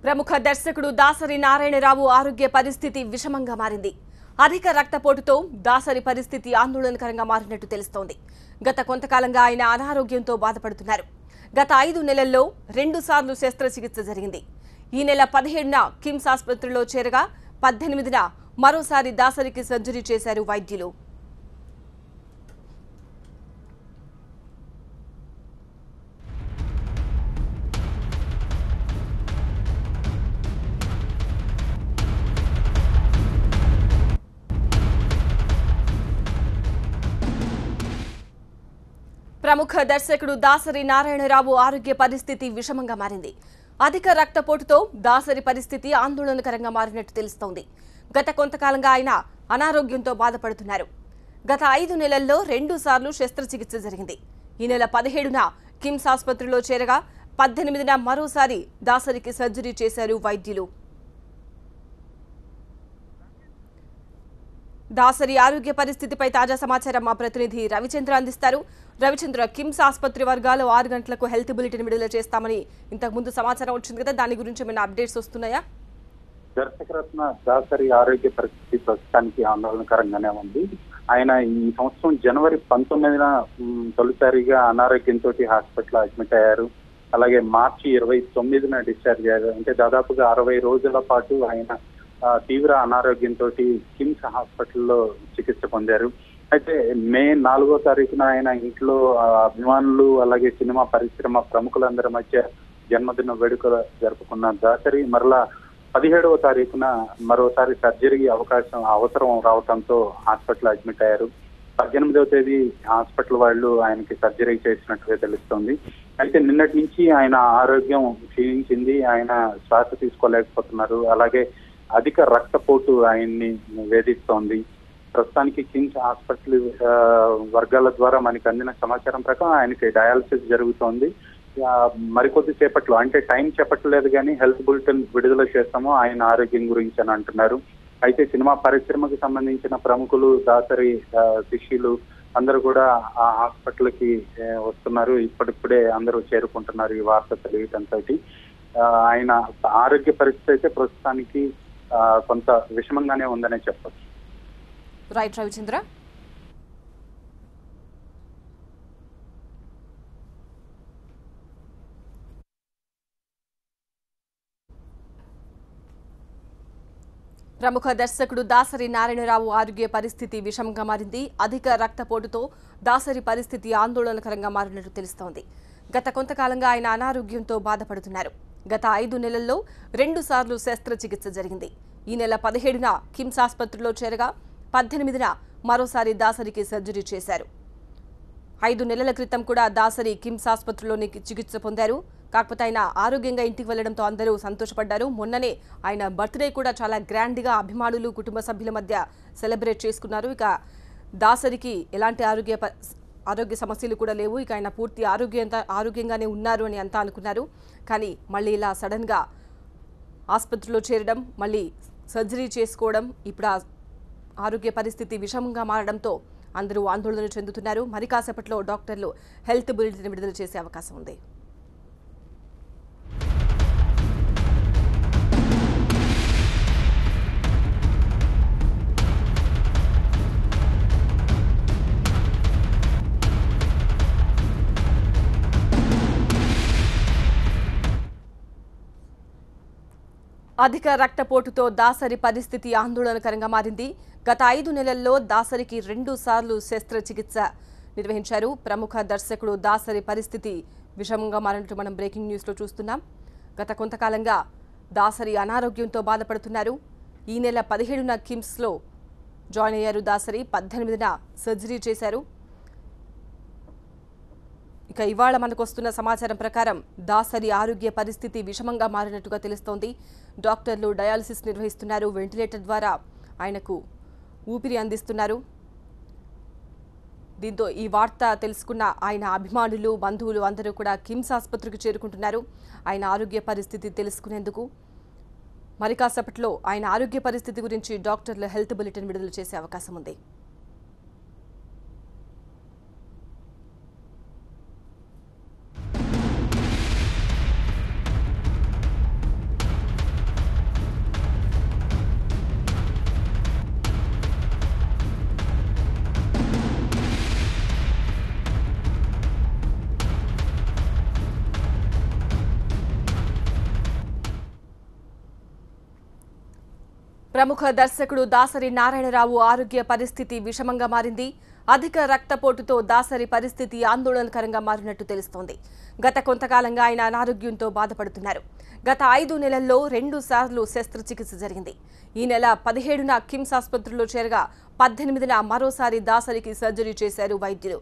ప్రముఖ దర్శకుడు దాసరి నారాయణరావు ఆరోగ్య పరిస్థితి విషమంగా మారింది. అధిక రక్తపోటుతో దాసరి పరిస్థితి ఆందోళనకరంగా మారినట్టు తెలుస్తోంది. గత కొంతకాలంగా ఆయన అనారోగ్యంతో బాధపడుతున్నారు. గత 5 నెలల్లో 2 సార్లు శస్త్రచికిత్స జరిగింది. ఈ నెల 17న కిమ్స్ ఆసుపత్రిలో చేరగా 18న మరోసారి దాసరికి సర్జరీ చేశారు వైద్యులు. ప్రముఖ దర్శకుడు దాసరి నారాయణరావు ఆరోగ్య పరిస్థితి విషమంగా మారింది. అధిక రక్తపోటుతో దాసరి పరిస్థితి ఆందోళనకరంగా మారినట్టు తెలుస్తోంది. గత కొంతకాలంగా ఆయన అనారోగ్యంతో బాధపడుతున్నారు. గత 5 నెలల్లో 2 సార్లు శస్త్రచికిత్స జరిగింది. ఈ నెల 17న కిమ్స్ ఆసుపత్రిలో చేరగా 18న మరోసారి దాసరికి సర్జరీ చేశారు వైద్యులు. దాసరి ఆరోగ్య పరిస్థితిపై తాజా సమాచారం మా ప్రతినిధి రవిచంద్ర అందిస్తారు. రవిచంద్ర, కిమ్స్ ఆసుపత్రి వర్గాలు 6 గంటలకు హెల్త్ బులెటిన్ విడుదల చేస్తామని ఇంతకు ముందు సమాచారం వచ్చింది కదా, దాని గురించి ఏమైనా అప్డేట్స్ వస్తున్నాయా? దర్శకరత్న దాసరి ఆరోగ్య పరిస్థితి ప్రస్తుతానికి ఆందోళనకరంగానే ఉంది. ఆయన ఈ సంవత్సరం జనవరి 19న తొలిసారిగా అనారోగ్యంతో హాస్పిటల్ అడ్మిట్ అయ్యారు. అలాగే మార్చి 29న డిశ్చార్జ్ అయ్యారు. అంటే దాదాపుగా 60 రోజుల పాటు ఆయన తీవ్ర అనారోగ్యంతో కిమ్స్ హాస్పిటల్లో చికిత్స పొందారు. అయితే మే 4వ తారీఖున ఆయన ఇంట్లో అభిమానులు అలాగే సినిమా పరిశ్రమ ప్రముఖులందరి మధ్య జన్మదిన వేడుకలు జరుపుకున్న దాసరి మరలా 17వ తారీఖున మరోసారి సర్జరీ అవసరం రావడంతో హాస్పిటల్ అడ్మిట్ అయ్యారు. 18వ తేదీ హాస్పిటల్ వాళ్ళు ఆయనకి సర్జరీ చేసినట్టుగా తెలుస్తోంది. అయితే నిన్నటి నుంచి ఆయన ఆరోగ్యం క్షీణించింది. ఆయన శ్వాస తీసుకోలేకపోతున్నారు. అలాగే అధిక రక్తపోటు ఆయన్ని వేధిస్తోంది. ప్రస్తుతానికి కిమ్స్ హాస్పిటల్ వర్గాల ద్వారా మనకి అందిన సమాచారం ప్రకారం ఆయనకి డయాలసిస్ జరుగుతోంది. మరికొద్ది సేపట్లో, అంటే టైం చెప్పట్లేదు కానీ హెల్త్ బులెటిన్ విడుదల చేస్తాము ఆయన ఆరోగ్యం గురించి అని అంటున్నారు. అయితే సినిమా పరిశ్రమకు సంబంధించిన ప్రముఖులు, దాసరి శిష్యులు అందరూ కూడా ఆ హాస్పిటల్ కి వస్తున్నారు. ఇప్పుడిప్పుడే అందరూ చేరుకుంటున్నారు ఈ వార్త తెలియటంతో. ఆయన ఆరోగ్య పరిస్థితి అయితే ప్రస్తుతానికి కొంత విషమంగానే ఉందనే చెప్పచ్చు. రైట్ రవిచంద్ర. ప్రముఖ దర్శకుడు దాసరి నారాయణరావు ఆరోగ్య పరిస్థితి విషమంగా మారింది. అధిక రక్తపోటుతో దాసరి పరిస్థితి ఆందోళనకరంగా మారినట్టు తెలుస్తోంది. గత కొంతకాలంగా ఆయన అనారోగ్యంతో బాధపడుతున్నారు. గత 5 నెలల్లో 2 సార్లు శస్త్రచికిత్స జరిగింది. ఈ నెల 17న కిమ్స్ ఆసుపత్రిలో చేరగా 18న మరోసారి దాసరికి సర్జరీ చేశారు. 5 నెలల క్రితం కూడా దాసరి కిమ్స్ ఆసుపత్రిలోని చికిత్స పొందారు. కాకపోతే ఆయన ఆరోగ్యంగా ఇంటికి వెళ్లడంతో అందరూ సంతోషపడ్డారు. మొన్ననే ఆయన బర్త్డే కూడా చాలా గ్రాండ్గా అభిమానులు, కుటుంబ సభ్యుల మధ్య సెలబ్రేట్ చేసుకున్నారు. ఇక దాసరికి ఎలాంటి ఆరోగ్య సమస్యలు కూడా లేవు. ఇక ఆయన పూర్తి ఆరోగ్యంగానే ఉన్నారు అని అంతా అనుకున్నారు. కానీ మళ్ళీ ఇలా సడన్గా ఆసుపత్రిలో చేరడం, మళ్ళీ సర్జరీ చేసుకోవడం, ఇప్పుడు ఆరోగ్య పరిస్థితి విషమంగా మారడంతో అందరూ ఆందోళన చెందుతున్నారు. మరి కాసేపట్లో డాక్టర్లు హెల్త్ బులెటిన్ విడుదల చేసే అవకాశం ఉంది. అధిక రక్తపోటుతో దాసరి పరిస్థితి ఆందోళనకరంగా మారింది. గత 5 నెలల్లో దాసరికి 2 సార్లు శస్త్రచికిత్స నిర్వహించారు. ప్రముఖ దర్శకుడు దాసరి పరిస్థితి విషమంగా మారినట్టు మనం బ్రేకింగ్ న్యూస్లో చూస్తున్నాం. గత కొంతకాలంగా దాసరి అనారోగ్యంతో బాధపడుతున్నారు. ఈ నెల 17న కిమ్స్లో జాయిన్ అయ్యారు దాసరి. 18న సర్జరీ చేశారు. ఇక ఇవాళ మనకు వస్తున్న సమాచారం ప్రకారం దాసరి ఆరోగ్య పరిస్థితి విషమంగా మారినట్టుగా తెలుస్తోంది. డాక్టర్లు డయాలసిస్ నిర్వహిస్తున్నారు. వెంటిలేటర్ ద్వారా ఆయనకు ఊపిరి అందిస్తున్నారు. దీంతో ఈ వార్త తెలుసుకున్న ఆయన అభిమానులు, బంధువులు అందరూ కూడా కిమ్స్ ఆసుపత్రికి చేరుకుంటున్నారు ఆయన ఆరోగ్య పరిస్థితి తెలుసుకునేందుకు. మరి కాసేపట్లో ఆయన ఆరోగ్య పరిస్థితి గురించి డాక్టర్లు హెల్త్ బులెటిన్ విడుదల చేసే అవకాశం ఉంది. ప్రముఖ దర్శకుడు దాసరి నారాయణరావు ఆరోగ్య పరిస్థితి విషమంగా మారింది. అధిక రక్తపోటుతో దాసరి పరిస్థితి ఆందోళనకరంగా మారినట్టు తెలుస్తోంది. గత కొంతకాలంగా ఆయన అనారోగ్యంతో బాధపడుతున్నారు. గత 5 నెలల్లో 2 సార్లు శస్త్రచికిత్స జరిగింది. ఈ నెల 17న కిమ్స్ ఆసుపత్రిలో చేరగా 18న మరోసారి దాసరికి సర్జరీ చేశారు వైద్యులు.